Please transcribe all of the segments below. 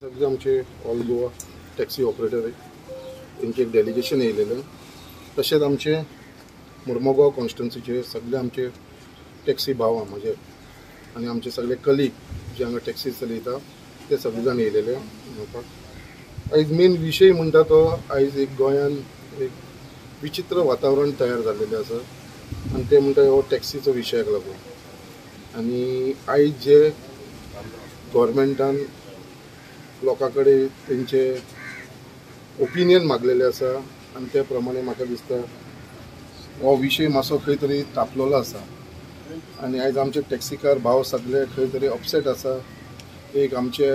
सगळे आमचे all Goa taxi operator तेंचे एक डेलिगेशन येयलेलें तशेंच आमचे मुर्मुगांव कॉन्स्टिट्युन्सीचे सगळे आमचे टॅक्सी भाव म्हजे आनी आमचे सगळे कलीग जे हांगा टॅक्सी चलयता ते सगळे जाण येयलेले मेळपाक। आयज मेन विशय म्हणटा तो आयज एक गोंयान एक विचित्र वातावरण तयार जाल्लेलें आसा आनी ते म्हणटा हो टॅक्सीचो विशयाक लागून। आनी आयज जे गव्हर्मेंटान लोकां कडेन तेंचे ओपिनियन मागलेले आसा आनी त्या प्रमाणे म्हाका दिसता हो विशय मातसो खंय तरी तापलेलो आसा आनी आयज आमचे टॅक्सीकार भाव सगळे खंय तरी अपसेट आसा, एक आमचे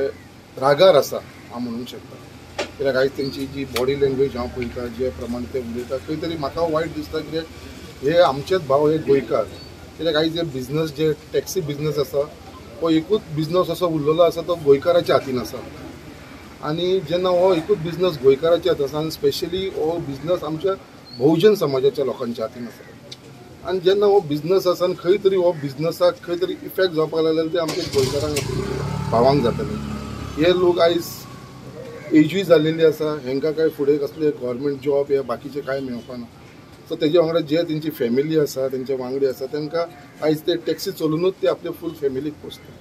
रागार आसा हांव म्हणूंक शकता। कित्याक आयज तेंची जी बॉडी लँग्वेज हांव पळयता जे प्रमाणे ते उलयता खंय तरी म्हाका वायट दिसता कित्याक हे आमचेच भाव हे गोंयकार। कित्याक आयज हे बिजनस जे टॅक्सी बिजनस आसा हो एकूच बिजनस असो उरलेलो आसा तो गोंयकाराच्या हातीन आसा आनी जेन्ना हो एकूच बिजनस गोंयकाराच्या हातीन आसा आनी स्पेशली हो बिजनस आमच्या बहुजन समाजाच्या लोकांच्या हातीन आसा आनी जेन्ना हो बिजनस आसा आनी खंय तरी हो बिजनसाक खंय तरी इफेक्ट जावपाक लागले ते आमच्या गोंयकारांक भावांक जातले। हे लोक आयज एजूय जाल्लेली आसा, हेंकां काय फुडें कसले गव्हर्मेंट जॉब या बाकीचे काय मेळपाना, सो तेजे वांगडा जे तेंची फॅमिली आसा तेंचे वांगडी आसा तांकां आयज ते टॅक्सी चलोवनूच ते आपले फूल फॅमिलीक पोसता।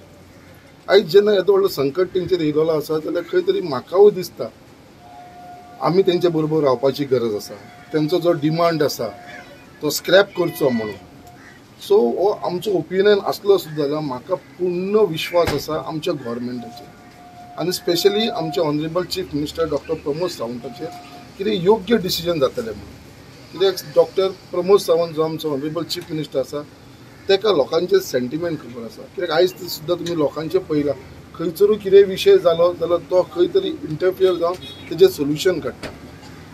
आयज जेन्ना येदो व्हडलो संकट तेंचेर येयलेलो आसा जाल्यार खंय तरी म्हाकाय दिसता आमी तेंचे बरोबर रावपाची गरज आसा, तेंचो जो डिमांड आसा तो स्क्रॅप करचो म्हणून। सो हो आमचो ओपिनियन आसलो सुद्दां जाल्यार म्हाका पूर्ण विश्वास आसा आमच्या गव्हर्मेंटाचेर आनी स्पेशली आमचे honourable chief minister doctor Pramod सावंताचेर कितें योग्य डिसिजन जातलें म्हणून। कित्याक डॉक्टर प्रमोद सावंत जो आमचो ऑनरेबल चीफ मिनिस्टर आसा तेका लोकांचे सेंटिमेंट खबर आसा। कित्याक आयज सुद्दां तुमी लोकांचे पळयलां खंयचरूय कितें विशय जालो जाल्यार तो खंय तरी इंटरफियर जावन तेजें सोल्युशन काडटा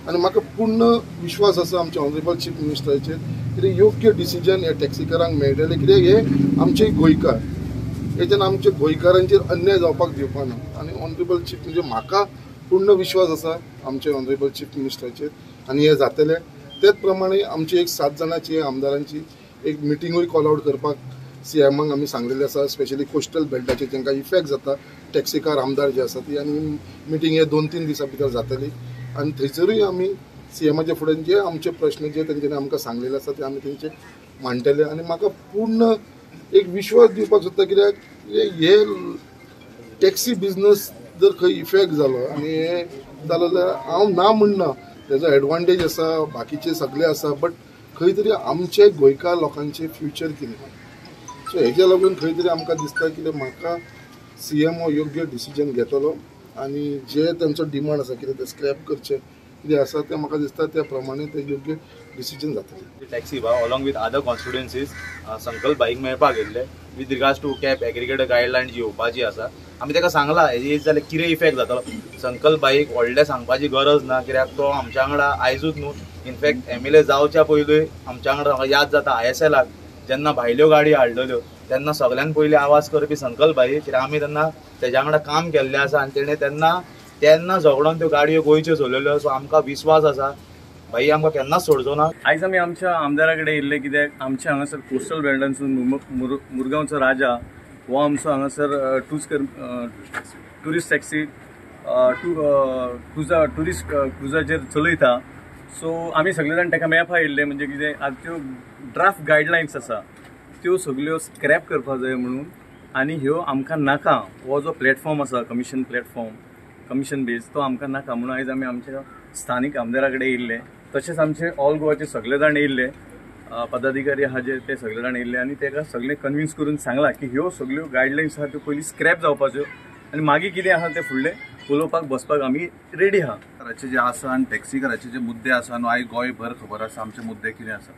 आनी म्हाका पूर्ण विश्वास आसा आमच्या ऑनरेबल चीफ मिनिस्टराचेर कितें योग्य डिसिजन ह्या टॅक्सीकारांक मेळटलें। कित्याक हे आमचे गोंयकार, हेच्यान आमच्या गोंयकारांचेर अन्याय जावपाक दिवपाना आनी ऑनरेबल चीफ म्हणजे म्हाका पूर्ण विश्वास आसा आमचे ऑनरेबल चीफ मिनिस्टराचेर आनी हे जातलें। तेच प्रमाणे आमची एक 7 जाणांची आमदारांची एक मिटिंगूय कॉल आउट करपाक सीएमाक आमी सांगलेले आसा, स्पेशली कोस्टल बेल्टाचेर जेंकां इफेक्ट जाता टॅक्सीकार आमदार जे आसा ती आनी मिटींग हे 2-3 दिसां भितर जातली आनी थंयसरूय आमी सीएमाच्या फुडें जे आमचे प्रश्न जे तेंच्यांनी आमकां सांगलेले आसा ते आमी तेंचे मांडटले आनी म्हाका पूर्ण एक विश्वास दिवपाक सोदता कित्याक हे टॅक्सी बिजनस जर खंय इफेक्ट जालो आनी हे जालो जाल्यार हांव ना म्हणना, तेजो एडवांटेज आसा बाकीचे सगळे आसा, बट खंय तरी आमचे गोंयकार लोकांचे फ्युचर कितें। सो हेज्या लागून खंय तरी आमकां दिसता की म्हाका सीएम हो योग्य डिसिजन घेतलो आनी जे तेंचो डिमांड आसा कितें ते स्क्रॅप करचे कितें आसा ते म्हाका दिसता त्या प्रमाणे ते योग्य डिसिजन जातलें। टॅक्सी भाव अलॉंग विथ अदर कॉन्स्टिट्युएन्सीज संकल्प बाईक मेळपाक येयल्ले with regards to cab aggregator guideline जी येवपाची आसा। आमी ताका सांगला हेजी जाल्यार कितें इफेक्ट जातलो। संकल्प बाईक व्हडलें सांगपाची गरज ना कित्याक तो आमच्या वांगडा आयजूच न्हू, इनफॅक्ट MLA जावच्या पयलीं आमच्या वांगडा म्हाका याद जाता ISLाक जेन्ना भायल्यो गाडी हाडलेल्यो तेन्ना सगळ्यान पयलीं आवाज करपी संकल्प बाई, कित्याक आमी तेन्ना तेज्या वांगडा काम केल्लें आसा आनी तेणें तेन्ना झगडोन त्यो गाडयो गोंयच्यो चलयल्यो। सो आमकां विश्वास आसा भाई आमकां केन्नाच सोडचो ना। आयज आमी आमच्या आमदारा कडेन येयल्ले कित्याक आमच्या हांगासर कोस्टल बेल्टांतसून मुरगांवचो राजा हो आमचो हांगासर ट्युरिस्ट टॅक्सी ट्युरिस्ट क्रुजाचेर चलयता। सो आमी सगळे जाण ताका मेळपाक येयल्ले म्हणजे कितें आतां त्यो ड्राफ्ट गायडलायन्स आसा त्यो सगळ्यो स्क्रॅप करपाक जाय म्हणून आनी ह्यो आमकां नाका। हो जो प्लॅटफॉर्म आसा कमिशन बेज तो आमकां नाका म्हणून आयज आमी आमच्या स्थानीक आमदारा कडेन येयल्ले। तशेंच आमचे ऑल गोवाचे सगळे जाण येयल्ले, पदाधिकारी आहा जे ते सगळे जाण येयल्ले आनी ताका सगळे कन्विन्स करून सांगला की ह्यो सगळ्यो गायडलायन्स आहा त्यो पयलीं स्क्रॅप जावपाच्यो आनी मागीर कितें आहा ते फुडलें उलोवपाक बसपाक आमी रेडी आहा। कराचे जे आसा आनी टॅक्सीकाराचे जे मुद्दे आसा न्हू आयज गोंयभर खबर आसा आमचे मुद्दे कितें आसा।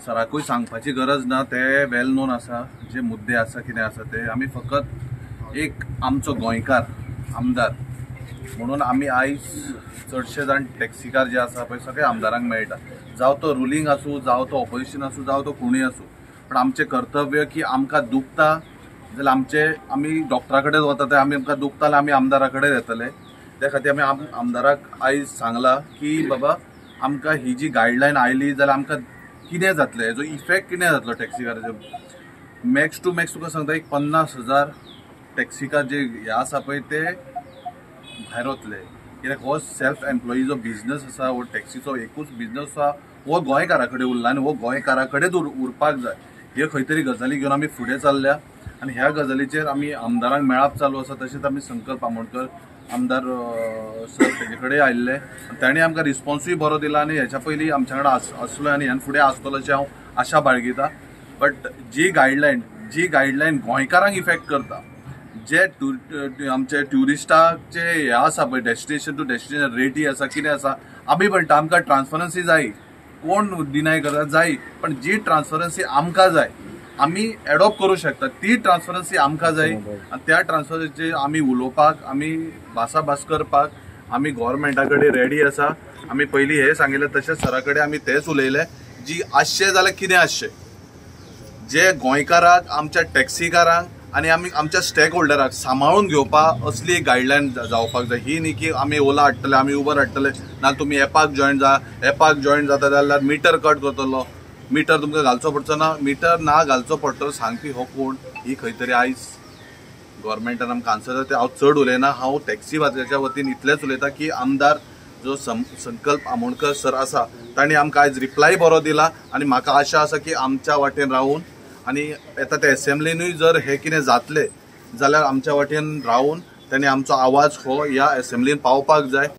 सराकूय सांगपाची गरज ना, ते वेल नोन आसा जे मुद्दे आसा कितें आसा ते। आमी फकत एक आमचो गोंयकार आमदार म्हणून आमी आयज चडशे जाण टॅक्सीकार जे आसा पळय सगळे आमदारांक मेळटा, जावं तो रुलींग आसूं जावं तो ऑपोजिशन आसूं जावं तो कोणूय आसूं, पण आमचें कर्तव्य की आमकां दुखता जाल्यार आमी डॉक्टरा कडेन वता ते आमकां दुखता जाल्यार आमी आमदारा कडेन येतले। त्या खातीर आमी आमदाराक आयज सांगला की बाबा आमकां ही जी गायडलायन आयली जाल्यार आमकां कितें जातलें, हेजो इफेक्ट कितें जातलो टॅक्सीकाराचेर। मॅक्स टू मॅक्स तुका सांगता एक 50,000 टॅक्सीकार जे हे आसा पळय ते भायर वतले कित्याक हो सेल्फ एम्प्लॉई जो बिझनस आसा हो टॅक्सीचो एकूच बिझनस आसा हो गोंयकारा कडेन उरला आनी हो गोंयकारा कडेच उरपाक जाय हे खंय तरी गजाली घेवन आमी फुडें चल्ल्या आनी ह्या गजालीचेर आमी आमदारांक मेळाप चालू आसा तशेंच आमी संकल्प आमोणकर आमदार सर तेजे कडेन आयिल्ले ताणें आमकां रिस्पॉन्सूय बरो दिला आनी हेच्या पयलीं आमच्या कडेन आसलो आनी ह्यान फुडें आसतलो अशें हांव आशा बाळगिता बट जी गायडलायन गोंयकारांक इफेक्ट करता जे आमचे ट्युरिस्टाचे हे आसा पळय डेस्टिनेशन टू डेस्टिनेशन रेटी आसा कितें आसा आमी म्हणटा आमकां ट्रान्सपरन्सी जाय कोण डिनाय करता जाय पण जी ट्रान्सपरन्सी आमकां जाय आमी एडॉप्ट करूं शकता ती ट्रान्सपरन्सी आमकां जाय आनी त्या ट्रान्सपरन्सीचेर आमी उलोवपाक आमी भासाभास करपाक आमी गव्हर्मेंटा कडेन रेडी आसा आमी पयलीं हे सांगिल्लें तशेंच सरा कडेन आमी तेच उलयलें जी आसचें जाल्यार कितें आसचें जे गोंयकाराक आमच्या टॅक्सीकारांक आनी आमी आमच्या स्टेक होल्डराक सांबाळून घेवपाक असली गायडलायन जावपाक जाय ही न्ही की आमी ओला हाडटले आमी उबर हाडटले ना तुमी एपाक जॉयन जाता जाल्यार मिटर कट करतलो मिटर तुमकां घालचो पडचो ना मिटर ना घालचो पडटलो सांगपी हो कोण ही खंय तरी आयज गव्हर्मेंटान आमकां आन्सर ते हांव चड उलयना हांव टॅक्सी वाजगाच्या वतीन इतलेंच उलयता की आमदार जो संकल्प आमोणकर सर आसा तांणी आमकां आयज रिप्लाय बरो दिला आनी म्हाका आशा आसा की आमच्या वाटेन रावून आनी येता त्या एसेंब्लीनूय जर हे कितें जातलें जाल्यार आमच्या वाटेन रावून तांणी आमचो आवाज हो ह्या एसेंब्लीन पावपाक जाय